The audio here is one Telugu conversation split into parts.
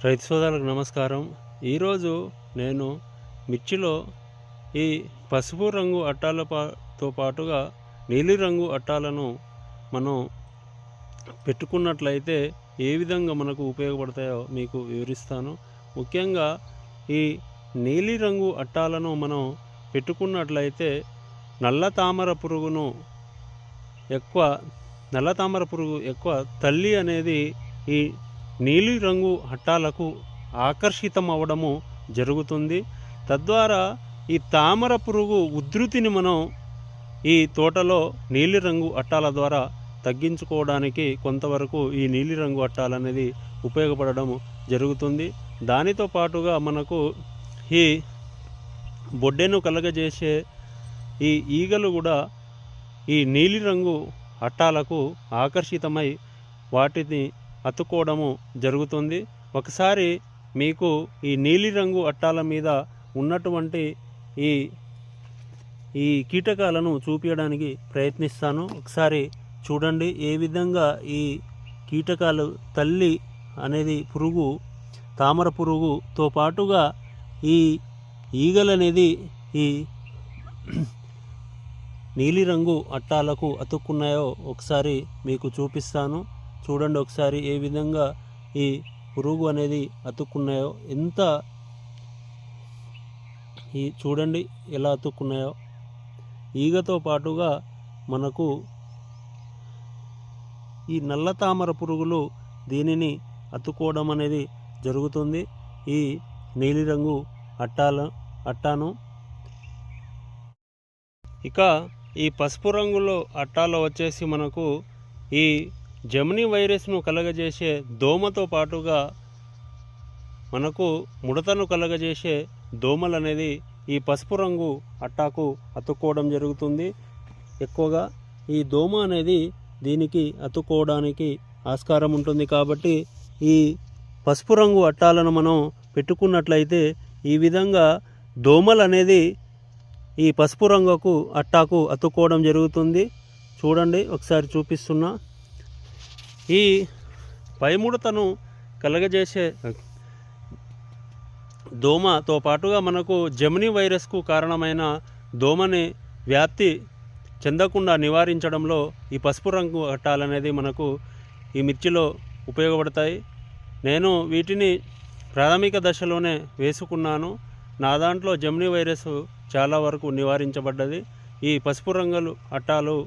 రైతు సోదరులకు నమస్కారం. ఈరోజు నేను మిర్చిలో ఈ పసుపు రంగు అట్టాలతో పాటుగా నీలిరంగు అట్టాలను మనం పెట్టుకున్నట్లయితే ఏ విధంగా మనకు ఉపయోగపడతాయో మీకు వివరిస్తాను. ముఖ్యంగా ఈ నీలిరంగు అట్టాలను మనం పెట్టుకున్నట్లయితే నల్ల తామర పురుగు ఎక్కువ తల్లి అనేది ఈ నీలిరంగు అట్టాలకు ఆకర్షితం అవ్వడము జరుగుతుంది. తద్వారా ఈ తామర పురుగు ఉధృతిని మనం ఈ తోటలో నీలిరంగు అట్టాల ద్వారా తగ్గించుకోవడానికి కొంతవరకు ఈ నీలిరంగు అట్టాలు అనేది ఉపయోగపడడం జరుగుతుంది. దానితో పాటుగా మనకు ఈ బొడ్డెను కలగజేసే ఈ ఈగలు కూడా ఈ నీలిరంగు అట్టాలకు ఆకర్షితమై వాటిని అతుక్కోవడము జరుగుతుంది. ఒకసారి మీకు ఈ నీలిరంగు అట్టాల మీద ఉన్నటువంటి ఈ కీటకాలను చూపించడానికి ప్రయత్నిస్తాను. ఒకసారి చూడండి ఏ విధంగా ఈ కీటకాలు తల్లి అనేది పురుగు తామర పురుగుతో పాటుగా ఈ ఈగలనేది ఈ నీలిరంగు అట్టాలకు అతుక్కున్నాయో ఒకసారి మీకు చూపిస్తాను. చూడండి ఒకసారి ఏ విధంగా ఈ పురుగు అనేది అతుక్కున్నాయో, చూడండి ఎలా అతుక్కున్నాయో. ఈగతో పాటుగా మనకు ఈ నల్ల తామర పురుగులు దీనిని అతుక్కోవడం అనేది జరుగుతుంది. ఈ నీలిరంగు అట్టాను ఇక ఈ పసుపు రంగులో అట్టాలో వచ్చేసి మనకు ఈ జెమిని వైరస్ను కలగజేసే దోమతో పాటుగా మనకు ముడతను కలగజేసే దోమలు అనేది ఈ పసుపు రంగు అట్టాకు అతుక్కోవడం జరుగుతుంది. ఎక్కువగా ఈ దోమ అనేది దీనికి అతుక్కోవడానికి ఆస్కారం ఉంటుంది. కాబట్టి ఈ పసుపు రంగు అట్టాలను మనం పెట్టుకున్నట్లయితే ఈ విధంగా దోమలు అనేది ఈ పసుపు రంగుకు అట్టాకు అతుక్కోవడం జరుగుతుంది. చూడండి ఒకసారి చూపిస్తున్నా. ఈ పైముడతను కలగజేసే దోమతో పాటుగా మనకు జెమిని వైరస్కు కారణమైన దోమని వ్యాప్తి చెందకుండా నివారించడంలో ఈ పసుపు రంగు అట్టాలనేది మనకు ఈ మిర్చిలో ఉపయోగపడతాయి. నేను వీటిని ప్రాథమిక దశలోనే వేసుకున్నాను. నా దాంట్లో జెమిని వైరస్ చాలా వరకు నివారించబడ్డది. ఈ పసుపు రంగులు అట్టాలు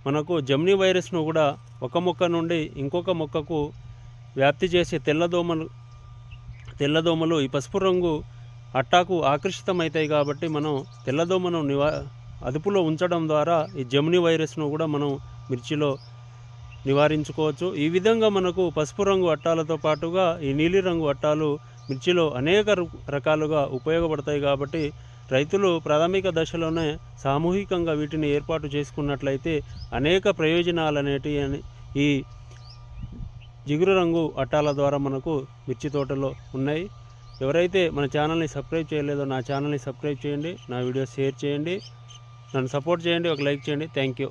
మనకు జెమిని వైరస్ను కూడా ఒక మొక్క నుండి ఇంకొక మొక్కకు వ్యాప్తి చేసే తెల్లదోమలు ఈ పసుపు రంగు అట్టాకు ఆకర్షితమవుతాయి. కాబట్టి మనం తెల్లదోమను అదుపులో ఉంచడం ద్వారా ఈ జెమిని వైరస్ను కూడా మనం మిర్చిలో నివారించుకోవచ్చు. ఈ విధంగా మనకు పసుపు రంగు అట్టాలతో పాటుగా ఈ నీలిరంగు అట్టాలు మిర్చిలో అనేక రకాలుగా ఉపయోగపడతాయి. కాబట్టి రైతులు ప్రాథమిక దశలోనే సామూహికంగా వీటిని ఏర్పాటు చేసుకున్నట్లయితే అనేక ప్రయోజనాలు అనేటివి ఈ జిగురు రంగు అట్టాల ద్వారా మనకు మిర్చి తోటలో ఉన్నాయి. ఎవరైతే మన ఛానల్ని సబ్స్క్రైబ్ చేయలేదో నా ఛానల్ని సబ్స్క్రైబ్ చేయండి, నా వీడియో షేర్ చేయండి, నన్ను సపోర్ట్ చేయండి, ఒక లైక్ చేయండి. Thank you.